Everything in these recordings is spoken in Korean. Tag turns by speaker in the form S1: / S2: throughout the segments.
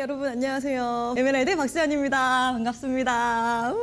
S1: 여러분 안녕하세요. 에메랄드 박수현입니다. 반갑습니다.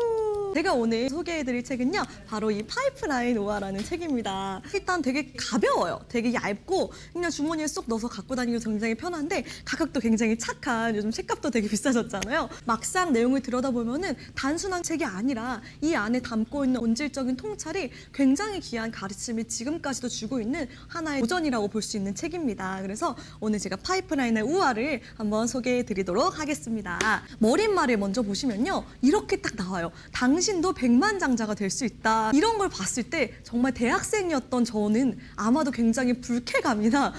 S1: 제가 오늘 소개해드릴 책은요, 바로 이 파이프라인 우아라는 책입니다. 일단 되게 가벼워요. 되게 얇고 그냥 주머니에 쏙 넣어서 갖고 다니기 굉장히 편한데 가격도 굉장히 착한, 요즘 책값도 되게 비싸졌잖아요. 막상 내용을 들여다보면은 단순한 책이 아니라 이 안에 담고 있는 본질적인 통찰이 굉장히 귀한 가르침을 지금까지도 주고 있는 하나의 도전이라고 볼 수 있는 책입니다. 그래서 오늘 제가 파이프라인의 우아를 한번 소개해드리도록 하겠습니다. 머릿말을 먼저 보시면요, 이렇게 딱 나와요. 당신도 백만장자가 될 수 있다. 이런 걸 봤을 때 정말 대학생이었던 저는 아마도 굉장히 불쾌감이나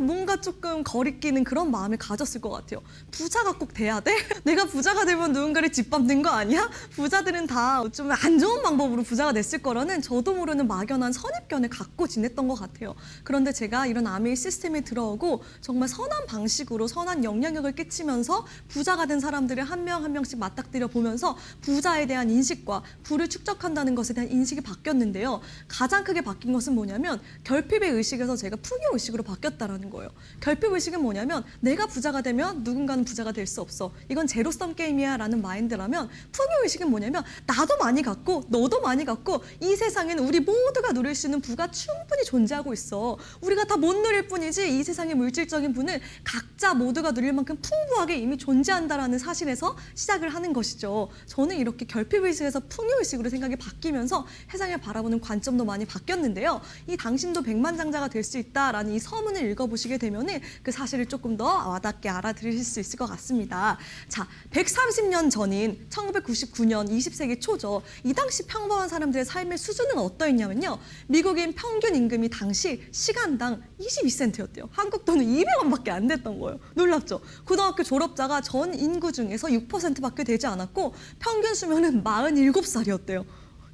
S1: 뭔가 조금 거리끼는 그런 마음을 가졌을 것 같아요. 부자가 꼭 돼야 돼? 내가 부자가 되면 누군가를 짓밟는 거 아니야? 부자들은 다 좀 안 좋은 방법으로 부자가 됐을 거라는 저도 모르는 막연한 선입견을 갖고 지냈던 것 같아요. 그런데 제가 이런 아메이 시스템에 들어오고 정말 선한 방식으로 선한 영향력을 끼치면서 부자가 된 사람들을 한 명 한 명씩 맞닥뜨려 보면서 부자에 대한 인식과 부를 축적한다는 것에 대한 인식이 바뀌었는데요. 가장 크게 바뀐 것은 뭐냐면 결핍의 의식에서 제가 풍요 의식으로 바뀌었다라는 거예요. 결핍 의식은 뭐냐면 내가 부자가 되면 누군가는 부자가 될 수 없어. 이건 제로섬 게임이야 라는 마인드라면, 풍요 의식은 뭐냐면 나도 많이 갖고 너도 많이 갖고 이 세상에는 우리 모두가 누릴 수 있는 부가 충분히 존재하고 있어. 우리가 다 못 누릴 뿐이지 이 세상의 물질적인 부는 각자 모두가 누릴 만큼 풍부하게 이미 존재한다라는 사실에서 시작을 하는 것이죠. 저는 이렇게 결핍의식에서 풍요의식으로 생각이 바뀌면서 세상을 바라보는 관점도 많이 바뀌었는데요. 이 당신도 백만장자가 될 수 있다라는 이 서문을 읽어보시게 되면은 그 사실을 조금 더 와닿게 알아들으실 수 있을 것 같습니다. 자, 130년 전인 1999년 20세기 초죠. 이 당시 평범한 사람들의 삶의 수준은 어떠했냐면요. 미국인 평균 임금이 당시 시간당 22센트였대요. 한국 돈은 200원밖에 안 됐던 거예요. 놀랍죠? 고등학교 졸업자가 전 인구 중에서 6%밖에 되지 않았고 평균 수명은 47살이었대요.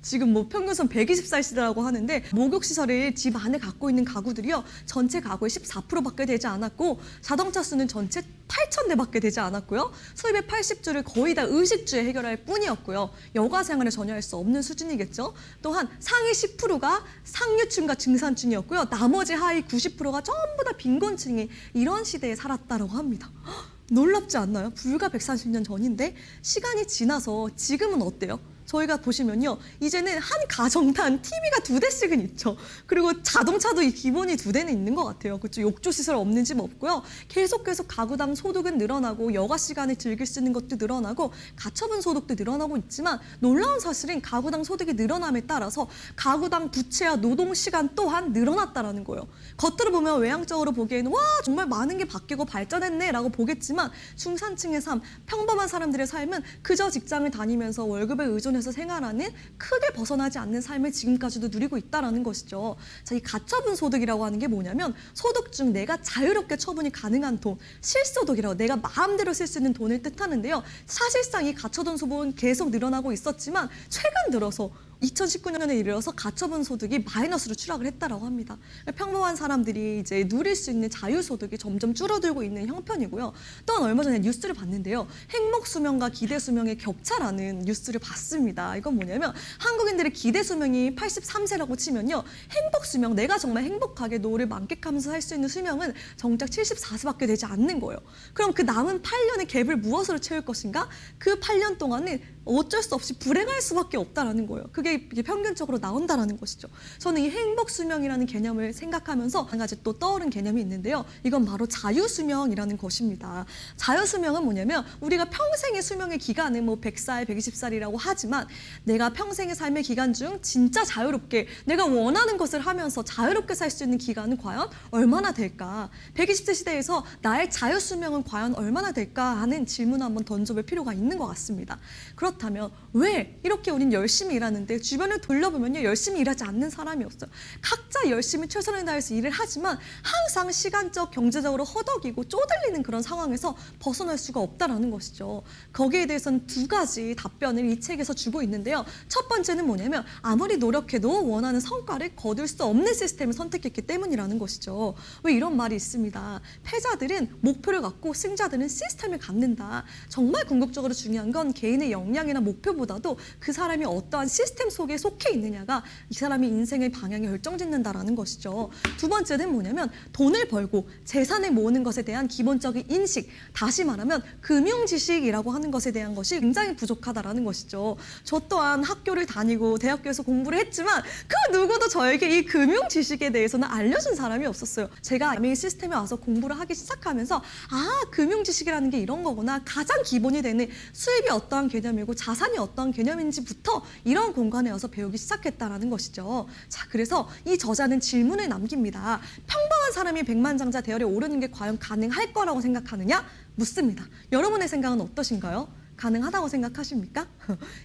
S1: 지금 뭐 평균선 120살 시대라고 하는데, 목욕시설을 집 안에 갖고 있는 가구들이요, 전체 가구의 14%밖에 되지 않았고, 자동차 수는 전체 8,000대밖에 되지 않았고요. 수입의 80주를 거의 다 의식주에 해결할 뿐이었고요. 여가 생활을 전혀 할 수 없는 수준이겠죠. 또한 상위 10%가 상류층과 중산층이었고요. 나머지 하위 90%가 전부 다 빈곤층이 이런 시대에 살았다고 합니다. 놀랍지 않나요? 불과 130년 전인데 시간이 지나서 지금은 어때요? 저희가 보시면요, 이제는 한 가정당 TV가 2대씩은 있죠. 그리고 자동차도 이 기본이 2대는 있는 것 같아요. 그렇죠? 욕조시설 없는 집 없고요. 계속 소득은 늘어나고 여가 시간을 즐길 수 있는 것도 늘어나고 가처분 소득도 늘어나고 있지만, 놀라운 사실은 가구당 소득이 늘어남에 따라서 가구당 부채와 노동 시간 또한 늘어났다라는 거예요. 겉으로 보면 외향적으로 보기에는 와, 정말 많은 게 바뀌고 발전했네 라고 보겠지만, 중산층의 삶, 평범한 사람들의 삶은 그저 직장을 다니면서 월급에 의존해서 생활하는, 크게 벗어나지 않는 삶을 지금까지도 누리고 있다는 것이죠. 자, 이 가처분 소득이라고 하는 게 뭐냐면 소득 중 내가 자유롭게 처분이 가능한 돈, 실소득이라고 내가 마음대로 쓸 수 있는 돈을 뜻하는데요. 사실상 이 가처분 소득은 계속 늘어나고 있었지만 최근 들어서 2019년에 이르러서 가처분 소득이 마이너스로 추락을 했다라고 합니다. 평범한 사람들이 이제 누릴 수 있는 자유소득이 점점 줄어들고 있는 형편이고요. 또한 얼마 전에 뉴스를 봤는데요. 행복 수명과 기대 수명의 격차라는 뉴스를 봤습니다. 이건 뭐냐면 한국인들의 기대 수명이 83세라고 치면요. 행복 수명, 내가 정말 행복하게 노후를 만끽하면서 살 수 있는 수명은 정작 74세밖에 되지 않는 거예요. 그럼 그 남은 8년의 갭을 무엇으로 채울 것인가? 그 8년 동안은 어쩔 수 없이 불행할 수밖에 없다라는 거예요. 그게 평균적으로 나온다라는 것이죠. 저는 이 행복 수명이라는 개념을 생각하면서 한 가지 또 떠오른 개념이 있는데요. 이건 바로 자유수명이라는 것입니다. 자유수명은 뭐냐면 우리가 평생의 수명의 기간은 뭐 100살, 120살이라고 하지만 내가 평생의 삶의 기간 중 진짜 자유롭게 내가 원하는 것을 하면서 자유롭게 살 수 있는 기간은 과연 얼마나 될까? 120세 시대에서 나의 자유수명은 과연 얼마나 될까 하는 질문을 한번 던져볼 필요가 있는 것 같습니다. 그렇다면 왜 이렇게 우린 열심히 일하는데 주변을 돌려보면요, 열심히 일하지 않는 사람이 없어요. 각자 열심히 최선을 다해서 일을 하지만 항상 시간적, 경제적으로 허덕이고 쪼들리는 그런 상황에서 벗어날 수가 없다라는 것이죠. 거기에 대해서는 두 가지 답변을 이 책에서 주고 있는데요. 첫 번째는 뭐냐면 아무리 노력해도 원하는 성과를 거둘 수 없는 시스템을 선택했기 때문이라는 것이죠. 왜 이런 말이 있습니다. 패자들은 목표를 갖고 승자들은 시스템을 갖는다. 정말 궁극적으로 중요한 건 개인의 역량이나 목표보다도 그 사람이 어떠한 시스템 속에 속해 있느냐가 이 사람이 인생의 방향이 결정짓는다라는 것이죠. 두 번째는 뭐냐면 돈을 벌고 재산을 모으는 것에 대한 기본적인 인식, 다시 말하면 금융 지식이라고 하는 것에 대한 것이 굉장히 부족하다라는 것이죠. 저 또한 학교를 다니고 대학교에서 공부를 했지만 그 누구도 저에게 이 금융 지식에 대해서는 알려준 사람이 없었어요. 제가 이 시스템에 와서 공부를 하기 시작하면서 금융 지식이라는 게 이런 거구나. 가장 기본이 되는 수입이 어떠한 개념이고 자산이 어떠한 개념인지부터 이런 공간에 와서 배우기 시작했다라는 것이죠. 자, 그래서 이 저자는 질문을 남깁니다. 평범한 사람이 백만장자 대열에 오르는 게 과연 가능할 거라고 생각하느냐? 묻습니다. 여러분의 생각은 어떠신가요? 가능하다고 생각하십니까?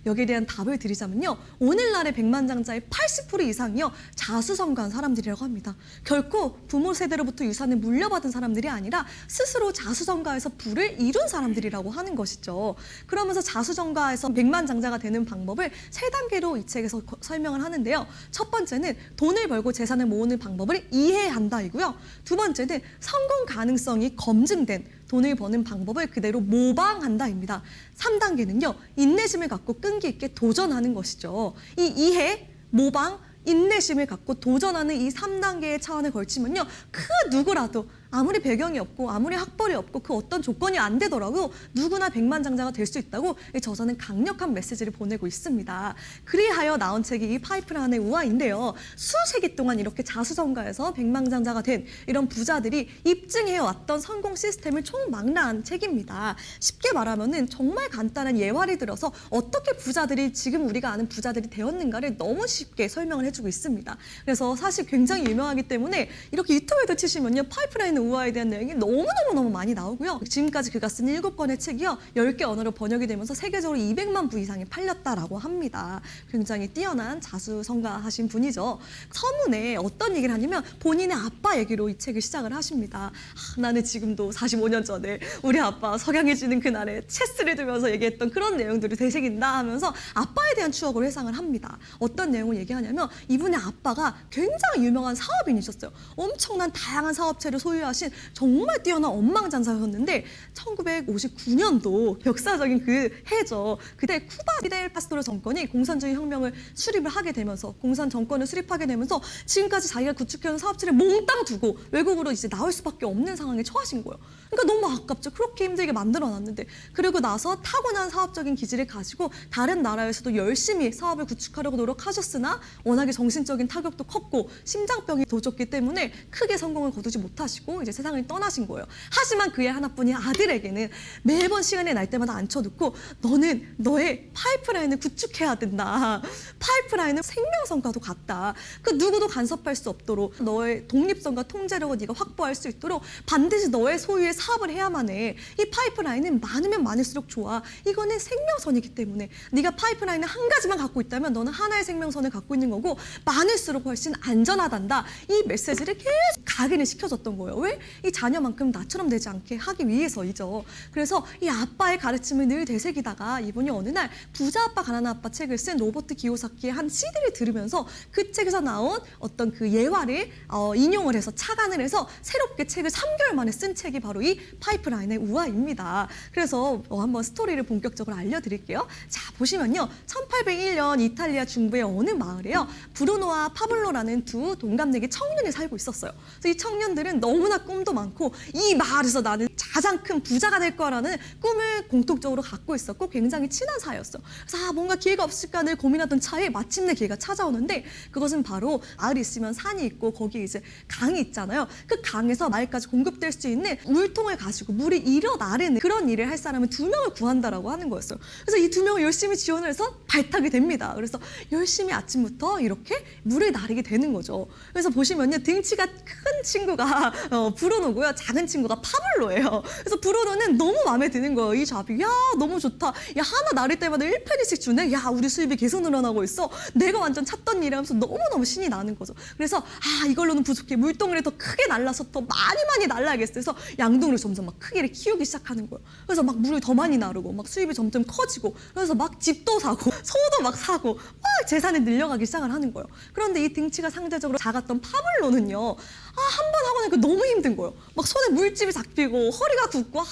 S1: 여기에 대한 답을 드리자면요. 오늘날의 백만장자의 80% 이상이요. 자수성가한 사람들이라고 합니다. 결코 부모 세대로부터 유산을 물려받은 사람들이 아니라 스스로 자수성가해서 부를 이룬 사람들이라고 하는 것이죠. 그러면서 자수성가해서 백만장자가 되는 방법을 3단계로 이 책에서 설명을 하는데요. 첫 번째는 돈을 벌고 재산을 모으는 방법을 이해한다이고요. 두 번째는 성공 가능성이 검증된 돈을 버는 방법을 그대로 모방한다입니다. 3단계는요. 인내심을 갖고 끈기 있게 도전하는 것이죠. 이 이해, 모방, 인내심을 갖고 도전하는 이 3단계의 차원에 걸치면요. 그 누구라도 아무리 배경이 없고 아무리 학벌이 없고 그 어떤 조건이 안 되더라도 누구나 백만장자가 될 수 있다고 이 저자는 강력한 메시지를 보내고 있습니다. 그리하여 나온 책이 이 파이프라인의 우화인데요. 수세기 동안 이렇게 자수성가해서 백만장자가 된 이런 부자들이 입증해왔던 성공 시스템을 총망라한 책입니다. 쉽게 말하면은 정말 간단한 예화를 들어서 어떻게 부자들이 지금 우리가 아는 부자들이 되었는가를 너무 쉽게 설명을 해주고 있습니다. 그래서 사실 굉장히 유명하기 때문에 이렇게 유튜브에도 치시면요. 파이프라인 우화에 대한 내용이 너무너무 많이 나오고요. 지금까지 그가 쓴 7권의 책이요. 10개 언어로 번역이 되면서 세계적으로 200만 부 이상이 팔렸다라고 합니다. 굉장히 뛰어난 자수성가하신 분이죠. 서문에 어떤 얘기를 하냐면 본인의 아빠 얘기로 이 책을 시작을 하십니다. 나는 지금도 45년 전에 우리 아빠 석양해지는 그날에 체스를 두면서 얘기했던 그런 내용들을 되새긴다 하면서 아빠에 대한 추억을 회상을 합니다. 어떤 내용을 얘기하냐면 이분의 아빠가 굉장히 유명한 사업인이셨어요. 엄청난 다양한 사업체를 소유하신 정말 뛰어난 억만장자였는데 1959년도 역사적인 그 해죠. 그때 쿠바 피델 카스트로 정권이 공산주의 혁명을 수립을 하게 되면서 공산 정권을 수립하게 되면서 지금까지 자기가 구축해온 사업체를 몽땅 두고 외국으로 이제 나올 수밖에 없는 상황에 처하신 거예요. 그러니까 너무 아깝죠. 그렇게 힘들게 만들어놨는데 그리고 나서 타고난 사업적인 기질을 가지고 다른 나라에서도 열심히 사업을 구축하려고 노력하셨으나 워낙에 정신적인 타격도 컸고 심장병이 도졌기 때문에 크게 성공을 거두지 못하시고 이제 세상을 떠나신 거예요. 하지만 그의 하나뿐인 아들에게는 매번 시간이 날 때마다 앉혀놓고 너는 너의 파이프라인을 구축해야 된다. 파이프라인은 생명선과도 같다. 그 누구도 간섭할 수 없도록 너의 독립성과 통제력을 네가 확보할 수 있도록 반드시 너의 소유의 사업을 해야만 해. 이 파이프라인은 많으면 많을수록 좋아. 이거는 생명선이기 때문에 네가 파이프라인을 한 가지만 갖고 있다면 너는 하나의 생명선을 갖고 있는 거고 많을수록 훨씬 안전하단다. 이 메시지를 계속 각인을 시켜줬던 거예요. 왜? 이 자녀만큼 나처럼 되지 않게 하기 위해서이죠. 그래서 이 아빠의 가르침을 늘 되새기다가 이분이 어느 날 부자 아빠 가난한 아빠 책을 쓴 로버트 기요사키의 한 CD를 들으면서 그 책에서 나온 어떤 그 예화를 인용을 해서 착안을 해서 새롭게 책을 3개월 만에 쓴 책이 바로 이 파이프라인의 우화입니다. 그래서 한번 스토리를 본격적으로 알려드릴게요. 자, 보시면요. 1801년 이탈리아 중부의 어느 마을에요. 브루노와 파블로라는 두 동갑내기 청년이 살고 있었어요. 그래서 이 청년들은 너무나 꿈도 많고 이 마을에서 나는 가장 큰 부자가 될 거라는 꿈을 공통적으로 갖고 있었고 굉장히 친한 사이였어요. 그래서 뭔가 기회가 없을까 늘 고민하던 차에 마침내 기회가 찾아오는데 그것은 바로 마을이 있으면 산이 있고 거기에 이제 강이 있잖아요. 그 강에서 마을까지 공급될 수 있는 물통을 가지고 물이 일어 나르는 그런 일을 할 사람을 2명을 구한다라고 하는 거였어요. 그래서 이 2명을 열심히 지원을 해서 발탁이 됩니다. 그래서 열심히 아침부터 이렇게 물을 나르게 되는 거죠. 그래서 보시면요. 등치가 큰 친구가 브루노고요. 작은 친구가 파블로예요. 그래서 브루노는 너무 마음에 드는 거예요. 이 잡이. 야, 너무 좋다. 야, 하나 나를 때마다 1페니씩 주네. 야, 우리 수입이 계속 늘어나고 있어. 내가 완전 찾던 일이라면서 너무너무 신이 나는 거죠. 그래서 이걸로는 부족해. 물동이를 더 크게 날라서 더 많이 날라야겠어. 그래서 양동이를 점점 막 크게 키우기 시작하는 거예요. 그래서 막 물을 더 많이 나르고 막 수입이 점점 커지고 그래서 막 집도 사고 소도 막 사고 막 재산이 늘려가기 시작을 하는 거예요. 그런데 이 등치가 상대적으로 작았던 파블로는요. 한 번 하고 나니까 너무 힘든 거예요. 막 손에 물집이 잡히고 허리가 굽고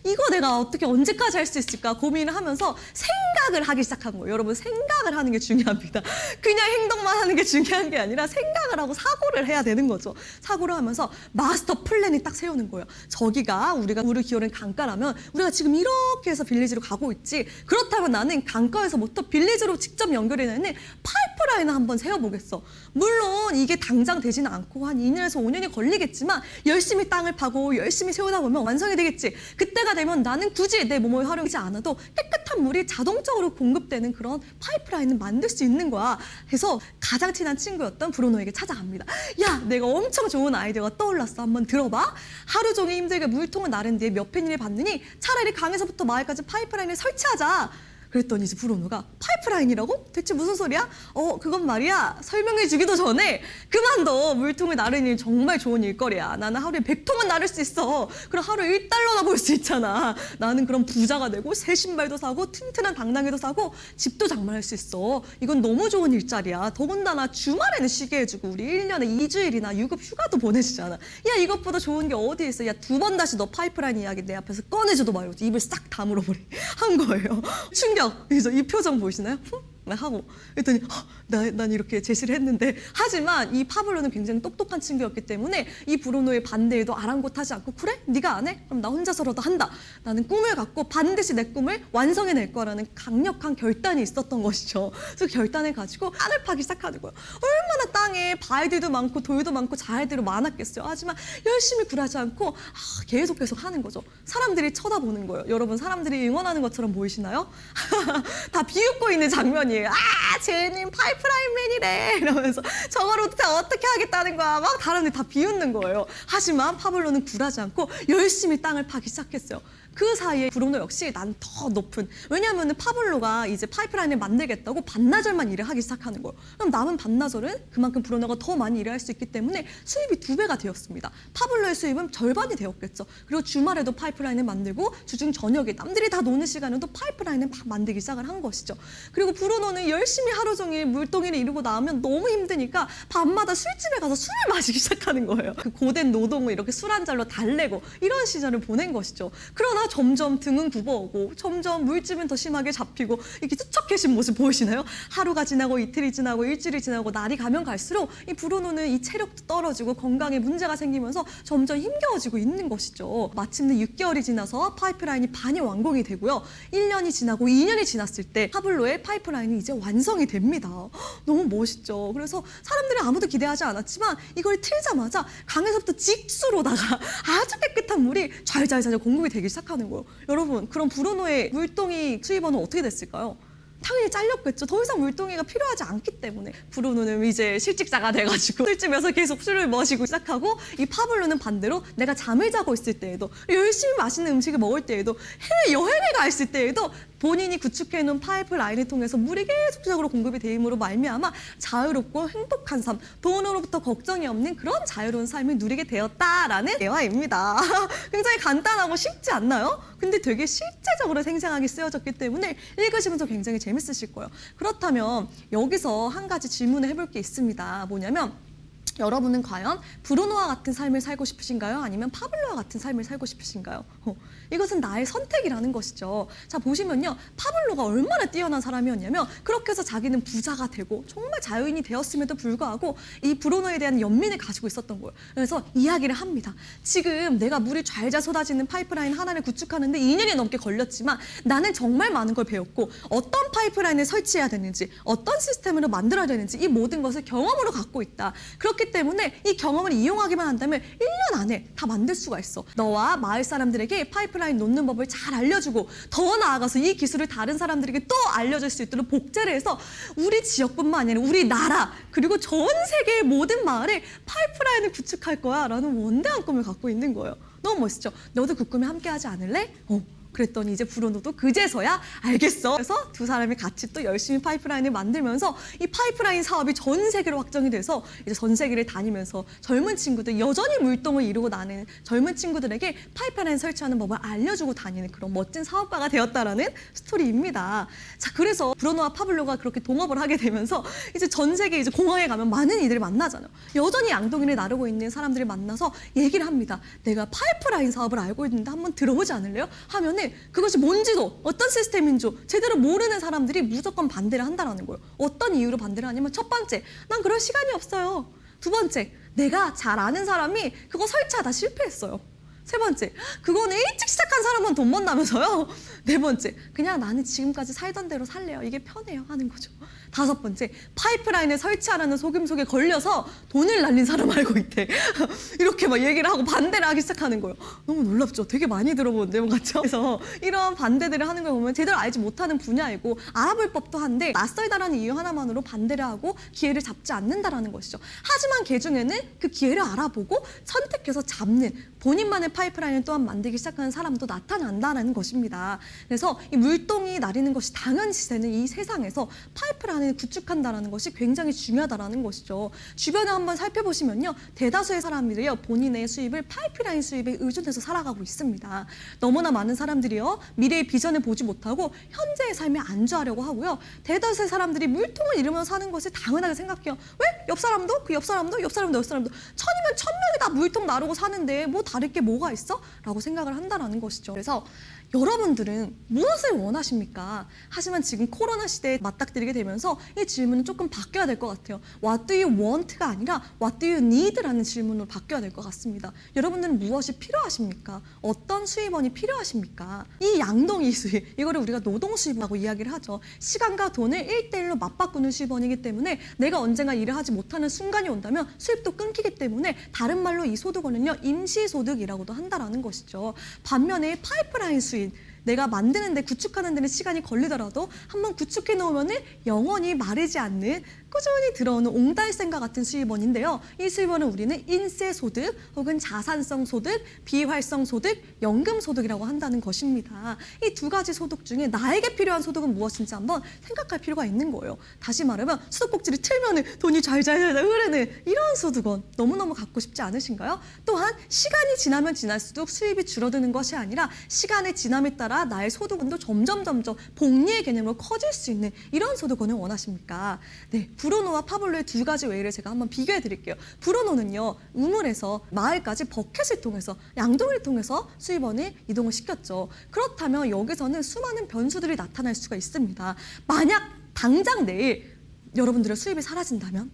S1: 이거 내가 어떻게 언제까지 할 수 있을까 고민을 하면서 생각을 하기 시작한 거예요. 여러분, 생각을 하는 게 중요합니다. 그냥 행동만 하는 게 중요한 게 아니라 생각을 하고 사고를 해야 되는 거죠. 사고를 하면서 마스터 플랜이 딱 세우는 거예요. 저기가 우리가 우르기오른 강가라면 우리가 지금 이렇게 해서 빌리지로 가고 있지. 그렇다면 나는 강가에서부터 빌리지로 직접 연결해내는 파이프라인을 한번 세워보겠어. 물론 이게 당장 되지는 않고 한 2년에서 5년이 걸리겠지만 열심히 땅을 파고 열심히 세우다 보면 완성이 되겠지. 그때가 되면 나는 굳이 내 몸을 활용하지 않아도 깨끗한 물이 자동적으로 공급되는 그런 파이프라인을 만들 수 있는 거야. 해서 가장 친한 친구였던 브루노에게 찾아갑니다. 야, 내가 엄청 좋은 아이디어가 떠올랐어. 한번 들어봐. 하루 종일 힘들게 물통을 나른 뒤에 몇 펜을 받느니 차라리 강에서부터 마을까지 파이프라인을 설치하자. 그랬더니 이제 브루노가 파이프라인이라고? 대체 무슨 소리야? 그건 말이야. 설명해 주기도 전에 그만둬. 물통을 나르는 일 정말 좋은 일거리야. 나는 하루에 100통은 나를 수 있어. 그럼 하루에 1달러나 벌 수 있잖아. 나는 그럼 부자가 되고 새 신발도 사고 튼튼한 당나귀도 사고 집도 장만할 수 있어. 이건 너무 좋은 일자리야. 더군다나 주말에는 쉬게 해주고 우리 1년에 2주일이나 유급 휴가도 보내주잖아. 야, 이것보다 좋은 게 어디 있어. 야, 2번 다시 너 파이프라인 이야기 내 앞에서 꺼내줘도 말고 입을 싹 다물어 버리 한 거예요. 충격. 그래서 이 표정 보이시나요? 하고 그랬더니 난 이렇게 제시를 했는데, 하지만 이 파블로는 굉장히 똑똑한 친구였기 때문에 이 브루노의 반대에도 아랑곳하지 않고 그래? 네가 안 해? 그럼 나 혼자서라도 한다. 나는 꿈을 갖고 반드시 내 꿈을 완성해낼 거라는 강력한 결단이 있었던 것이죠. 그래서 결단을 가지고 땅을 파기 시작하는 거예요. 얼마나 땅에 바위들도 많고 돌도 많고 자해들도 많았겠어요. 하지만 열심히 굴하지 않고 계속 하는 거죠. 사람들이 쳐다보는 거예요. 여러분, 사람들이 응원하는 것처럼 보이시나요? 다 비웃고 있는 장면이에요. 쟤는 파이프라인맨이래 이러면서 저걸 어떻게 하겠다는 거야. 막 다른 애 다 비웃는 거예요. 하지만 파블로는 굴하지 않고 열심히 땅을 파기 시작했어요. 그 사이에 브루노 역시 난 더 높은, 왜냐하면 파블로가 이제 파이프라인을 만들겠다고 반나절만 일을 하기 시작하는 거예요. 그럼 남은 반나절은 그만큼 브루노가 더 많이 일을 할 수 있기 때문에 수입이 2배가 되었습니다. 파블로의 수입은 절반이 되었겠죠. 그리고 주말에도 파이프라인을 만들고 주중 저녁에 남들이 다 노는 시간에도 파이프라인을 막 만들기 시작을 한 것이죠. 그리고 브루노는 열심히 하루 종일 물동이를 이루고 나오면 너무 힘드니까 밤마다 술집에 가서 술을 마시기 시작하는 거예요. 그 고된 노동을 이렇게 술 한 잔로 달래고 이런 시절을 보낸 것이죠. 그러나 점점 등은 굽어오고 점점 물집은 더 심하게 잡히고 이렇게 수척해진 모습 보이시나요? 하루가 지나고 이틀이 지나고 일주일이 지나고 날이 가면 갈수록 이 브루노는 이 체력도 떨어지고 건강에 문제가 생기면서 점점 힘겨워지고 있는 것이죠. 마침내 6개월이 지나서 파이프라인이 반이 완공이 되고요. 1년이 지나고 2년이 지났을 때 파블로의 파이프라인이 이제 완성이 됩니다. 너무 멋있죠. 그래서 사람들이 아무도 기대하지 않았지만 이걸 틀자마자 강에서부터 직수로다가 아주 깨끗한 물이 잘잘잘 공급이 되기 시작하는 거예요. 여러분, 그럼 브루노의 물동이 수입원은 어떻게 됐을까요? 당연히 잘렸겠죠. 더 이상 물동이가 필요하지 않기 때문에. 브루노는 이제 실직자가 돼가지고 술집에서 계속 술을 마시고 시작하고, 이 파블로는 반대로 내가 잠을 자고 있을 때에도 열심히 맛있는 음식을 먹을 때에도 해외 여행을 가 있을 때에도 본인이 구축해놓은 파이프라인을 통해서 물이 계속적으로 공급이 되므로 말미암아 자유롭고 행복한 삶, 돈으로부터 걱정이 없는 그런 자유로운 삶을 누리게 되었다라는 대화입니다. 굉장히 간단하고 쉽지 않나요? 근데 되게 실제적으로 생생하게 쓰여졌기 때문에 읽으시면서 굉장히 재밌으실 거예요. 그렇다면 여기서 한 가지 질문을 해볼 게 있습니다. 뭐냐면, 여러분은 과연 브루노와 같은 삶을 살고 싶으신가요? 아니면 파블로와 같은 삶을 살고 싶으신가요? 이것은 나의 선택이라는 것이죠. 자, 보시면요. 파블로가 얼마나 뛰어난 사람이었냐면 그렇게 해서 자기는 부자가 되고 정말 자유인이 되었음에도 불구하고 이 브루노에 대한 연민을 가지고 있었던 거예요. 그래서 이야기를 합니다. 지금 내가 물이 좔좔 쏟아지는 파이프라인 하나를 구축하는데 2년이 넘게 걸렸지만 나는 정말 많은 걸 배웠고 어떤 파이프라인을 설치해야 되는지, 어떤 시스템으로 만들어야 되는지 이 모든 것을 경험으로 갖고 있다. 그렇기 때문에 이 경험을 이용하기만 한다면 1년 안에 다 만들 수가 있어. 너와 마을 사람들에게 파이프라인 놓는 법을 잘 알려주고 더 나아가서 이 기술을 다른 사람들에게 또 알려줄 수 있도록 복제를 해서 우리 지역뿐만 아니라 우리 나라 그리고 전 세계의 모든 마을에 파이프라인을 구축할 거야 라는 원대한 꿈을 갖고 있는 거예요. 너무 멋있죠? 너도 그 꿈에 함께 하지 않을래? 그랬더니 이제 브루노도 그제서야 알겠어. 그래서 두 사람이 같이 또 열심히 파이프라인을 만들면서 이 파이프라인 사업이 전 세계로 확정이 돼서 이제 전 세계를 다니면서 젊은 친구들, 여전히 물동을 이루고 나는 젊은 친구들에게 파이프라인 설치하는 법을 알려주고 다니는 그런 멋진 사업가가 되었다라는 스토리입니다. 자, 그래서 브루노와 파블로가 그렇게 동업을 하게 되면서 이제 전 세계 이제 공항에 가면 많은 이들을 만나잖아요. 여전히 양동이를 나르고 있는 사람들을 만나서 얘기를 합니다. 내가 파이프라인 사업을 알고 있는데 한번 들어보지 않을래요? 하면은 그것이 뭔지도 어떤 시스템인지 제대로 모르는 사람들이 무조건 반대를 한다는 거예요. 어떤 이유로 반대를 하냐면 첫 번째, 난 그럴 시간이 없어요. 두 번째, 내가 잘 아는 사람이 그거 설치하다 실패했어요. 세 번째, 그거는 일찍 시작한 사람은 돈 번다면서요. 네 번째, 그냥 나는 지금까지 살던 대로 살래요. 이게 편해요 하는 거죠. 다섯 번째, 파이프라인을 설치하라는 속임속에 걸려서 돈을 날린 사람 알고 있대. 이렇게 막 얘기를 하고 반대를 하기 시작하는 거예요. 너무 놀랍죠? 되게 많이 들어본 내용 같죠? 그래서 이런 반대들을 하는 걸 보면 제대로 알지 못하는 분야이고 알아볼 법도 한데 낯설다라는 이유 하나만으로 반대를 하고 기회를 잡지 않는다라는 것이죠. 하지만 그 중에는 그 기회를 알아보고 선택해서 잡는 본인만의 파이프라인을 또한 만들기 시작하는 사람도 나타난다는 것입니다. 그래서 이 물동이 나리는 것이 당연시되는 이 세상에서 파이프라인을 구축한다는 것이 굉장히 중요하다는 것이죠. 주변을 한번 살펴보시면요. 대다수의 사람들이요. 본인의 수입을 파이프라인 수입에 의존해서 살아가고 있습니다. 너무나 많은 사람들이요. 미래의 비전을 보지 못하고 현재의 삶에 안주하려고 하고요. 대다수의 사람들이 물통을 이루면서 사는 것을 당연하게 생각해요. 왜? 옆 사람도 그 옆 사람도 옆 사람도 옆 사람도 천이면 천 명이 다 물통 나르고 사는데 뭐 다를 게 뭐가 있어? 라고 생각을 한다는 것이죠. 그래서 여러분들은 무엇을 원하십니까? 하지만 지금 코로나 시대에 맞닥뜨리게 되면서 이 질문은 조금 바뀌어야 될 것 같아요. What do you want가 아니라 What do you need라는 질문으로 바뀌어야 될 것 같습니다. 여러분들은 무엇이 필요하십니까? 어떤 수입원이 필요하십니까? 이 양동이 수입, 이거를 우리가 노동 수입이라고 이야기를 하죠. 시간과 돈을 1대1로 맞바꾸는 수입원이기 때문에 내가 언젠가 일을 하지 못하는 순간이 온다면 수입도 끊기기 때문에 다른 말로 이 소득원은요, 임시소득이라고도 한다라는 것이죠. 반면에 파이프라인 수입, 내가 만드는데 구축하는 데는 시간이 걸리더라도 한번 구축해 놓으면 영원히 마르지 않는 꾸준히 들어오는 옹달샘과 같은 수입원인데요. 이 수입원은 우리는 인세소득 혹은 자산성 소득, 비활성 소득, 연금 소득이라고 한다는 것입니다. 이 두 가지 소득 중에 나에게 필요한 소득은 무엇인지 한번 생각할 필요가 있는 거예요. 다시 말하면 수도꼭지를 틀면 돈이 잘잘 흐르는 이런 소득원 너무너무 갖고 싶지 않으신가요? 또한 시간이 지나면 지날수록 수입이 줄어드는 것이 아니라 시간의 지남에 따라 나의 소득원도 점점 복리의 개념으로 커질 수 있는 이런 소득원을 원하십니까? 네, 브루노와 파블로의 두 가지 외를 제가 한번 비교해 드릴게요. 브루노는요, 우물에서 마을까지 버켓을 통해서 양동이를 통해서 수입원을 이동을 시켰죠. 그렇다면 여기서는 수많은 변수들이 나타날 수가 있습니다. 만약 당장 내일 여러분들의 수입이 사라진다면,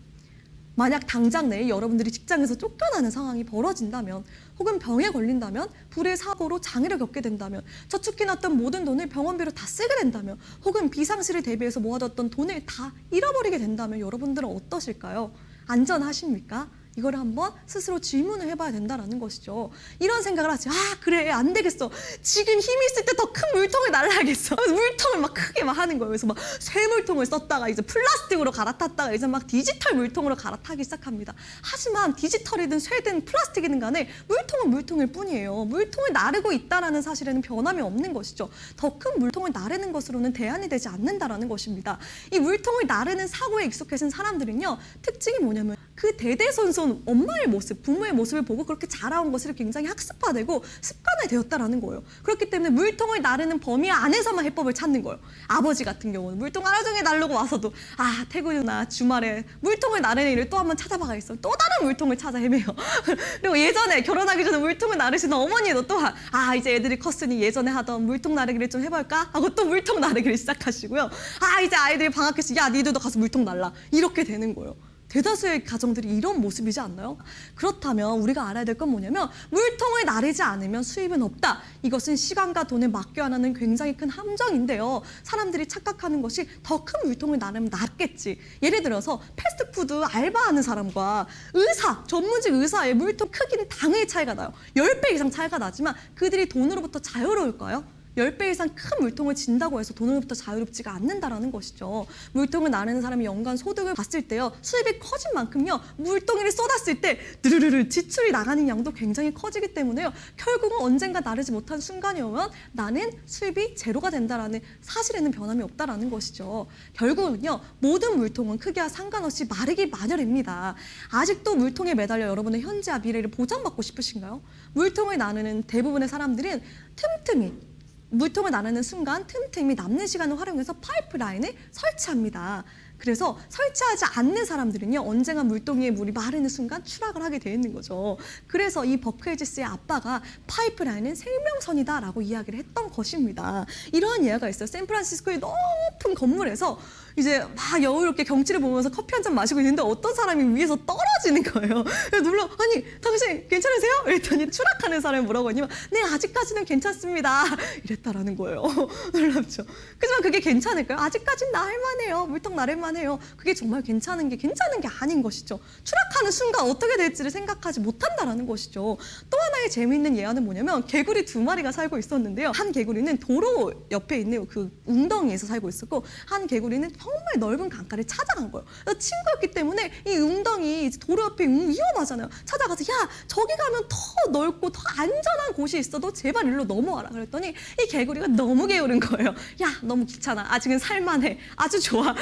S1: 만약 당장 내일 여러분들이 직장에서 쫓겨나는 상황이 벌어진다면, 혹은 병에 걸린다면, 불의 사고로 장애를 겪게 된다면, 저축해놨던 모든 돈을 병원비로 다 쓰게 된다면, 혹은 비상시를 대비해서 모아뒀던 돈을 다 잃어버리게 된다면 여러분들은 어떠실까요? 안전하십니까? 이걸 한번 스스로 질문을 해봐야 된다는 것이죠. 이런 생각을 하지. 아, 그래, 안 되겠어. 지금 힘이 있을 때 더 큰 물통을 날라야겠어. 물통을 막 크게 막 하는 거예요. 그래서 막 쇠물통을 썼다가 이제 플라스틱으로 갈아탔다가 이제 막 디지털 물통으로 갈아타기 시작합니다. 하지만 디지털이든 쇠든 플라스틱이든 간에 물통은 물통일 뿐이에요. 물통을 나르고 있다는 사실에는 변함이 없는 것이죠. 더 큰 물통을 나르는 것으로는 대안이 되지 않는다는 것입니다. 이 물통을 나르는 사고에 익숙해진 사람들은요, 특징이 뭐냐면 그 대대손손 엄마의 모습, 부모의 모습을 보고 그렇게 자라온 것을 굉장히 학습화되고 습관화되었다라는 거예요. 그렇기 때문에 물통을 나르는 범위 안에서만 해법을 찾는 거예요. 아버지 같은 경우는 물통 하루 종일 나르고 와서도 아, 퇴근이나 주말에 물통을 나르는 일을 또 한번 찾아봐야겠어. 또 다른 물통을 찾아 헤매요. 그리고 예전에 결혼하기 전에 물통을 나르시는 어머니도 또한 아, 이제 애들이 컸으니 예전에 하던 물통 나르기를 좀 해볼까? 하고 또 물통 나르기를 시작하시고요. 아, 이제 아이들이 방학했으니 야, 니들도 가서 물통 날라. 이렇게 되는 거예요. 대다수의 가정들이 이런 모습이지 않나요? 그렇다면 우리가 알아야 될 건 뭐냐면 물통을 나르지 않으면 수입은 없다. 이것은 시간과 돈을 맡겨야 하는 굉장히 큰 함정인데요. 사람들이 착각하는 것이 더 큰 물통을 나르면 낫겠지. 예를 들어서 패스트푸드 알바하는 사람과 의사, 전문직 의사의 물통 크기는 당연히 차이가 나요. 10배 이상 차이가 나지만 그들이 돈으로부터 자유로울까요? 10배 이상 큰 물통을 진다고 해서 돈으로부터 자유롭지가 않는다라는 것이죠. 물통을 나르는 사람의 연간 소득을 봤을 때요, 수입이 커진 만큼요, 물동이를 쏟았을 때 드르르르 지출이 나가는 양도 굉장히 커지기 때문에요, 결국은 언젠가 나르지 못한 순간이 오면 나는 수입이 제로가 된다라는 사실에는 변함이 없다라는 것이죠. 결국은요, 모든 물통은 크기와 상관없이 마르기 마련입니다. 아직도 물통에 매달려 여러분의 현재와 미래를 보장받고 싶으신가요? 물통을 나누는 대부분의 사람들은 틈틈이 물통을 나누는 순간 틈틈이 남는 시간을 활용해서 파이프라인을 설치합니다. 그래서 설치하지 않는 사람들은요, 언젠가 물동이에 물이 마르는 순간 추락을 하게 돼 있는 거죠. 그래서 이 버크헤지스의 아빠가 파이프라인은 생명선이다라고 이야기를 했던 것입니다. 이러한 예화가 있어요. 샌프란시스코의 높은 건물에서 이제 막 여유롭게 경치를 보면서 커피 한 잔 마시고 있는데 어떤 사람이 위에서 떨어지는 거예요. 그래서 놀라, 아니 당신 괜찮으세요? 이랬더니 추락하는 사람이 뭐라고 하냐면, 네 아직까지는 괜찮습니다 이랬다라는 거예요. 놀랍죠. 그지만 그게 괜찮을까요? 아직까지는 나 할만해요. 물통 나를만해요. 그게 정말 괜찮은 게 아닌 것이죠. 추락하는 순간 어떻게 될지를 생각하지 못한다라는 것이죠. 또 하나의 재미있는 예화는 뭐냐면, 개구리 2마리가 살고 있었는데요. 한 개구리는 도로 옆에 있는 그 웅덩이에서 살고 있었고, 한 개구리는 정말 넓은 강가를 찾아간 거예요. 친구였기 때문에 이 웅덩이 도로 옆에 위험하잖아요. 찾아가서, 야 저기 가면 더 넓고 더 안전한 곳이 있어도 제발 일로 넘어와라. 그랬더니 이 개구리가 너무 게으른 거예요. 야 너무 귀찮아. 아직은 살만해. 아주 좋아.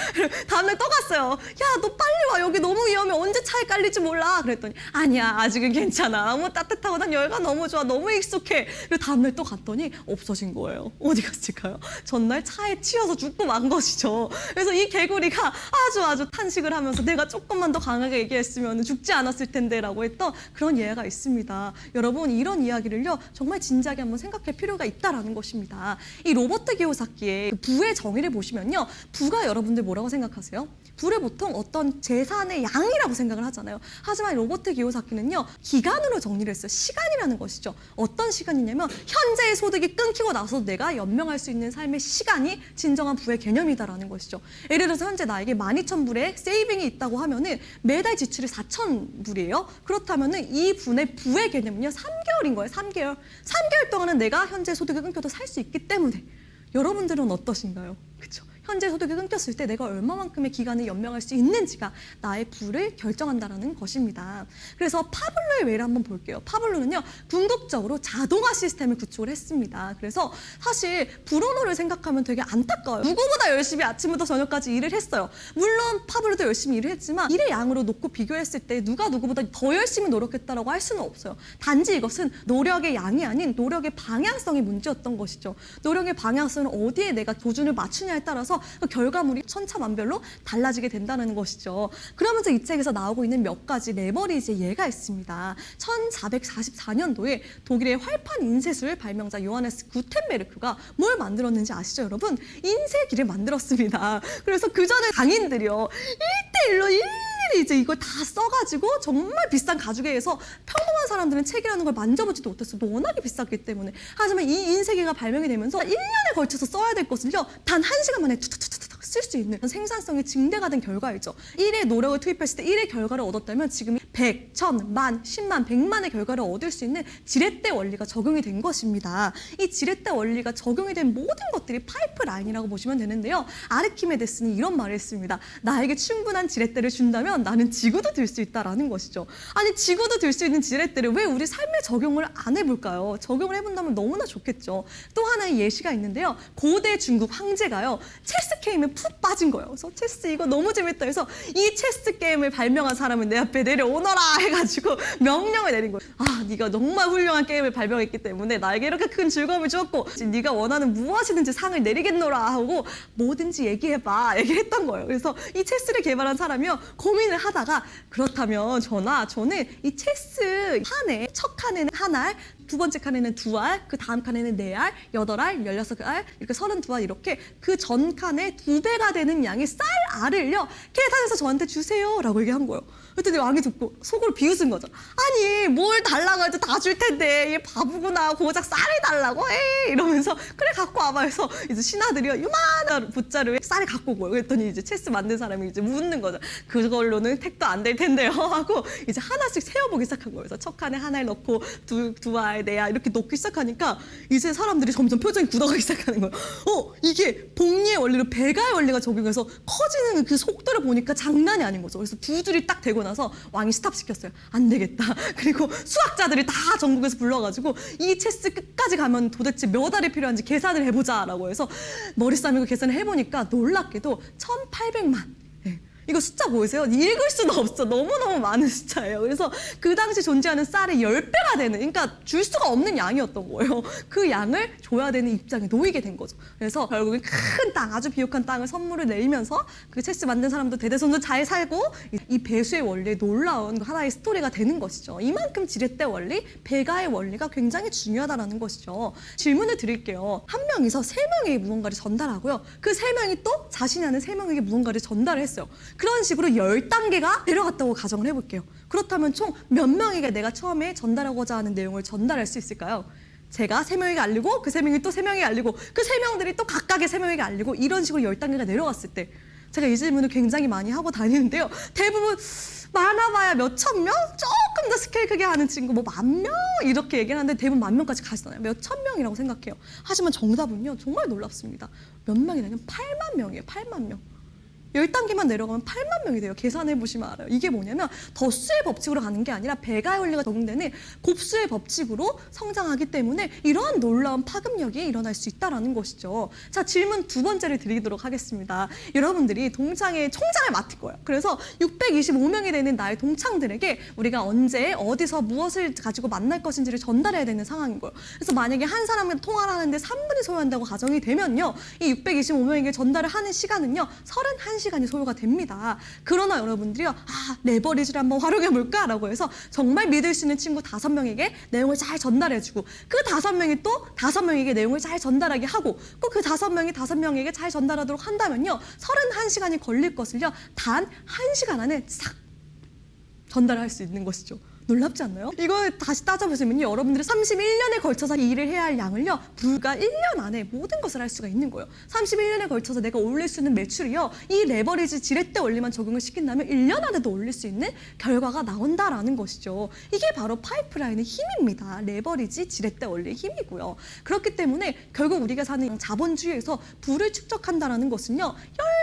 S1: 다음날 또 갔어요. 야 너 빨리 와. 여기 너무 위험해. 언제 차에 깔릴지 몰라. 그랬더니 아니야 아직은 괜찮아. 너무 따뜻하고 난 여기가 너무 좋아. 너무 익숙해. 그리고 다음날 또 갔더니 없어진 거예요. 어디 갔을까요? 전날 차에 치여서 죽고 만 것이죠. 그래서 이 개구리가 아주 탄식을 하면서 내가 조금만 더 강하게 얘기했으면 죽지 않았을 텐데 라고 했던 그런 예가 있습니다. 여러분 이런 이야기를요 정말 진지하게 한번 생각할 필요가 있다라는 것입니다. 이 로버트 기요사키의 부의 정의를 보시면요, 부가 여러분들 뭐라고 생각하세요? 부를 보통 어떤 재산의 양이라고 생각을 하잖아요. 하지만 로버트 기요사키는요 기간으로 정리를 했어요. 시간이라는 것이죠. 어떤 시간이냐면 현재의 소득이 끊기고 나서 내가 연명할 수 있는 삶의 시간이 진정한 부의 개념이다라는 것이죠. 예를 들어서 현재 나에게 12,000불의 세이빙이 있다고 하면은 매달 지출이 4,000불이에요. 그렇다면은 이 분의 부의 개념은요 3개월인 거예요. 3개월. 3개월 동안은 내가 현재 소득이 끊겨도 살 수 있기 때문에. 여러분들은 어떠신가요? 그렇죠? 현재 소득이 끊겼을 때 내가 얼마만큼의 기간을 연명할 수 있는지가 나의 부를 결정한다는 것입니다. 그래서 파블로의 외를 한번 볼게요. 파블로는요 궁극적으로 자동화 시스템을 구축을 했습니다. 그래서 사실 브루노를 생각하면 되게 안타까워요. 누구보다 열심히 아침부터 저녁까지 일을 했어요. 물론 파블로도 열심히 일을 했지만 일의 양으로 놓고 비교했을 때 누가 누구보다 더 열심히 노력했다라고 할 수는 없어요. 단지 이것은 노력의 양이 아닌 노력의 방향성이 문제였던 것이죠. 노력의 방향성은 어디에 내가 조준을 맞추냐에 따라서 그 결과물이 천차만별로 달라지게 된다는 것이죠. 그러면서 이 책에서 나오고 있는 몇 가지 레버리지의 예가 있습니다. 1444년도에 독일의 활판 인쇄술 발명자 요하네스 구텐베르크가 뭘 만들었는지 아시죠, 여러분? 인쇄기를 만들었습니다. 그래서 그 전에 당인들이요 1대1로 일일이 이제 이걸 다 써가지고 정말 비싼 가죽에 의해서 평범한 사람들은 책이라는 걸 만져보지도 못했어요. 워낙에 비쌌기 때문에. 하지만 이 인쇄기가 발명이 되면서 1년에 걸쳐서 써야 될 것을요 단 1시간 만에 투투투투 쓸 수 있는 생산성이 증대가 된 결과이죠. 1의 노력을 투입했을 때 1의 결과를 얻었다면 지금 100, 1000, 만, 10만, 100만의 결과를 얻을 수 있는 지렛대 원리가 적용이 된 것입니다. 이 지렛대 원리가 적용이 된 모든 것들이 파이프라인이라고 보시면 되는데요. 아르키메데스는 이런 말을 했습니다. 나에게 충분한 지렛대를 준다면 나는 지구도 들 수 있다라는 것이죠. 아니 지구도 들 수 있는 지렛대를 왜 우리 삶에 적용을 안 해볼까요? 적용을 해본다면 너무나 좋겠죠. 또 하나의 예시가 있는데요. 고대 중국 황제가요. 체스 게임에 푹 빠진 거예요. 그래서 체스 이거 너무 재밌다 해서 이 체스 게임을 발명한 사람은 내 앞에 내려오너라 해가지고 명령을 내린 거예요. 아, 네가 정말 훌륭한 게임을 발명했기 때문에 나에게 이렇게 큰 즐거움을 주었고 네가 원하는 무엇이든지 상을 내리겠노라 하고 뭐든지 얘기해봐 얘기했던 거예요. 그래서 이 체스를 개발한 사람이요 고민을 하다가 그렇다면 저는 이 체스 칸에 첫 칸에는 한 알, 두 번째 칸에는 2알, 그 다음 칸에는 4알, 8알, 16알, 이렇게 32알 이렇게 그 전 칸에 2배가 되는 양의 쌀 알을요 계산해서 저한테 주세요 라고 얘기한 거예요. 그랬더니 왕이 듣고 속으로 비웃은 거죠. 아니 뭘 달라고 해도 다 줄 텐데 얘 바보구나 고작 쌀을 달라고 에이 이러면서 그래 갖고 와봐 해서 이제 신하들이요 요만한 붓자루에 쌀을 갖고 오고요. 그랬더니 이제 체스 만든 사람이 이제 묻는 거죠. 그걸로는 택도 안 될 텐데요 하고 이제 하나씩 세어보기 시작한 거예요. 그래서 첫 칸에 하나를 넣고 두 알, 내야 이렇게 넣기 시작하니까 이제 사람들이 점점 표정이 굳어가기 시작하는 거예요. 이게 복리의 원리로 배가의 원리가 적용해서 커지는 그 속도를 보니까 장난이 아닌 거죠. 그래서 두 줄이 딱 되고 나서 왕이 스탑시켰어요. 안 되겠다. 그리고 수학자들이 다 전국에서 불러가지고 이 체스 끝까지 가면 도대체 몇 알이 필요한지 계산을 해보자라고 해서 머리 싸매고 계산을 해보니까 놀랍게도 1800만. 이거 숫자 보이세요? 읽을 수도 없어. 너무너무 많은 숫자예요. 그래서 그 당시 존재하는 쌀의 10배가 되는, 그러니까 줄 수가 없는 양이었던 거예요. 그 양을 줘야 되는 입장에 놓이게 된 거죠. 그래서 결국엔 큰 땅, 아주 비옥한 땅을 선물을 내리면서 그 체스 만든 사람도 대대손손 잘 살고 이 배수의 원리에 놀라운 하나의 스토리가 되는 것이죠. 이만큼 지렛대 원리, 배가의 원리가 굉장히 중요하다는 것이죠. 질문을 드릴게요. 한 명이서 세 명에게 무언가를 전달하고요. 그 세 명이 또 자신이 아는 세 명에게 무언가를 전달을 했어요. 그런 식으로 10단계가 내려갔다고 가정을 해볼게요. 그렇다면 총 몇 명에게 내가 처음에 전달하고자 하는 내용을 전달할 수 있을까요? 제가 3명에게 알리고 그 3명이 또 3명에게 알리고 그 3명들이 또 각각의 3명에게 알리고 이런 식으로 10단계가 내려갔을 때 제가 이 질문을 굉장히 많이 하고 다니는데요. 대부분 많아봐야 몇천 명? 조금 더 스케일 크게 하는 친구 뭐 10,000명? 이렇게 얘기를 하는데 대부분 10,000명까지 가시잖아요. 몇천 명이라고 생각해요. 하지만 정답은요. 정말 놀랍습니다. 몇 명이냐면 8만 명이에요. 8만 명. 10단계만 내려가면 8만 명이 돼요. 계산해 보시면 알아요. 이게 뭐냐면 덧수의 법칙으로 가는 게 아니라 배가의 원리가 적용되는 곱수의 법칙으로 성장하기 때문에 이러한 놀라운 파급력이 일어날 수 있다는 것이죠. 자, 질문 두 번째를 드리도록 하겠습니다. 여러분들이 동창의 총장을 맡을 거예요. 그래서 625명이 되는 나의 동창들에게 우리가 언제 어디서 무엇을 가지고 만날 것인지를 전달해야 되는 상황인 거예요. 그래서 만약에 한 사람과 통화를 하는데 3분이 소요한다고 가정이 되면요. 이 625명에게 전달을 하는 시간은요. 31시간이 소요가 됩니다. 그러나 여러분들이요. 레버리지를 한번 활용해 볼까라고 해서 정말 믿을 수 있는 친구 5명에게 내용을 잘 전달해주고 그 5명이 또 5명에게 내용을 잘 전달하게 하고 꼭 그 5명이 5명에게 잘 전달하도록 한다면요. 31시간이 걸릴 것을요. 단 1시간 안에 싹 전달할 수 있는 것이죠. 놀랍지 않나요? 이거 다시 따져보시면요. 여러분들이 31년에 걸쳐서 이 일을 해야 할 양을요. 불과 1년 안에 모든 것을 할 수가 있는 거예요. 31년에 걸쳐서 내가 올릴 수 있는 매출이요. 이 레버리지 지렛대 원리만 적용을 시킨다면 1년 안에도 올릴 수 있는 결과가 나온다라는 것이죠. 이게 바로 파이프라인의 힘입니다. 레버리지 지렛대 원리의 힘이고요. 그렇기 때문에 결국 우리가 사는 자본주의에서 부를 축적한다는 것은요.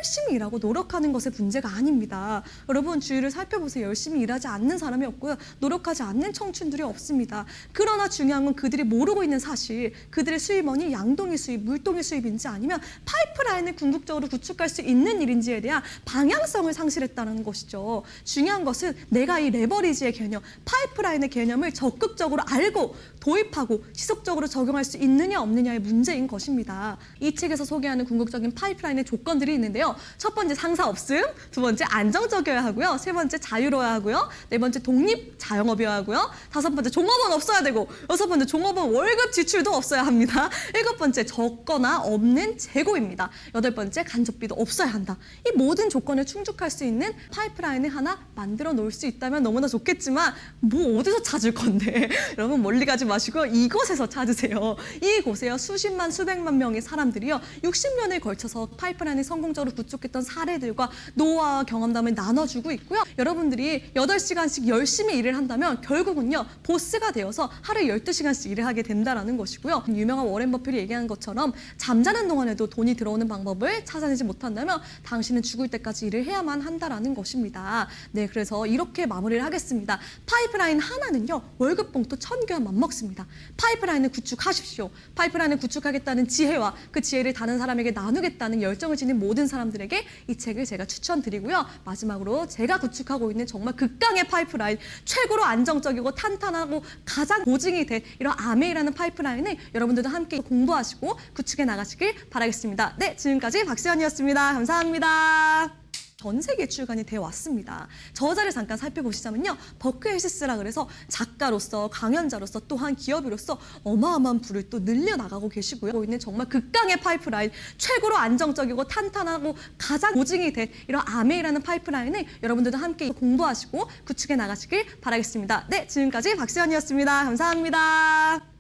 S1: 열심히 일하고 노력하는 것의 문제가 아닙니다. 여러분 주위를 살펴보세요. 열심히 일하지 않는 사람이 없고요. 노력하지 않는 청춘들이 없습니다. 그러나 중요한 건 그들이 모르고 있는 사실, 그들의 수입원이 양동이 수입, 물동이 수입인지 아니면 파이프라인을 궁극적으로 구축할 수 있는 일인지에 대한 방향성을 상실했다는 것이죠. 중요한 것은 내가 이 레버리지의 개념, 파이프라인의 개념을 적극적으로 알고 도입하고 지속적으로 적용할 수 있느냐 없느냐의 문제인 것입니다. 이 책에서 소개하는 궁극적인 파이프라인의 조건들이 있는데요. 첫 번째 상사 없음, 두 번째 안정적이어야 하고요. 세 번째 자유로워야 하고요. 네 번째 독립 자영업이어야 하고요. 다섯 번째 종업원 없어야 되고 여섯 번째 종업원 월급 지출도 없어야 합니다. 일곱 번째 적거나 없는 재고입니다. 여덟 번째 간접비도 없어야 한다. 이 모든 조건을 충족할 수 있는 파이프라인을 하나 만들어 놓을 수 있다면 너무나 좋겠지만 뭐 어디서 찾을 건데 여러분 멀리 가지 마시고 이곳에서 찾으세요. 이곳에요. 수십만 수백만 명의 사람들이요. 60년을 걸쳐서 파이프라인을 성공적으로 구축했던 사례들과 노하와 경험담을 나눠주고 있고요. 여러분들이 8시간씩 열심히 일을 한다면 결국은요. 보스가 되어서 하루에 12시간씩 일을 하게 된다는 것이고요. 유명한 워렌 버핏이 얘기한 것처럼 잠자는 동안에도 돈이 들어오는 방법을 찾아내지 못한다면 당신은 죽을 때까지 일을 해야만 한다는 것입니다. 네, 그래서 이렇게 마무리를 하겠습니다. 파이프라인 하나는요. 월급 봉투 1,000개와 맞먹습니다. 파이프라인을 구축하십시오. 파이프라인을 구축하겠다는 지혜와 그 지혜를 다른 사람에게 나누겠다는 열정을 지닌 모든 사람들에게 이 책을 제가 추천드리고요. 마지막으로 제가 구축하고 있는 정말 극강의 파이프라인, 최고로 안정적이고 탄탄하고 가장 보증이 된 이런 아메이라는 파이프라인을 여러분들도 함께 공부하시고 구축해 나가시길 바라겠습니다. 네, 지금까지 박시연이었습니다. 감사합니다. 전 세계 출간이 되어 왔습니다. 저자를 잠깐 살펴보시자면요. 버크헬시스라 그래서 작가로서 강연자로서 또한 기업으로서 어마어마한 부를 또 늘려나가고 계시고요. 있는 정말 극강의 파이프라인, 최고로 안정적이고 탄탄하고 가장 보증이 된 이런 아메이라는 파이프라인을 여러분들도 함께 공부하시고 구축해 나가시길 바라겠습니다. 네, 지금까지 박시연이었습니다. 감사합니다.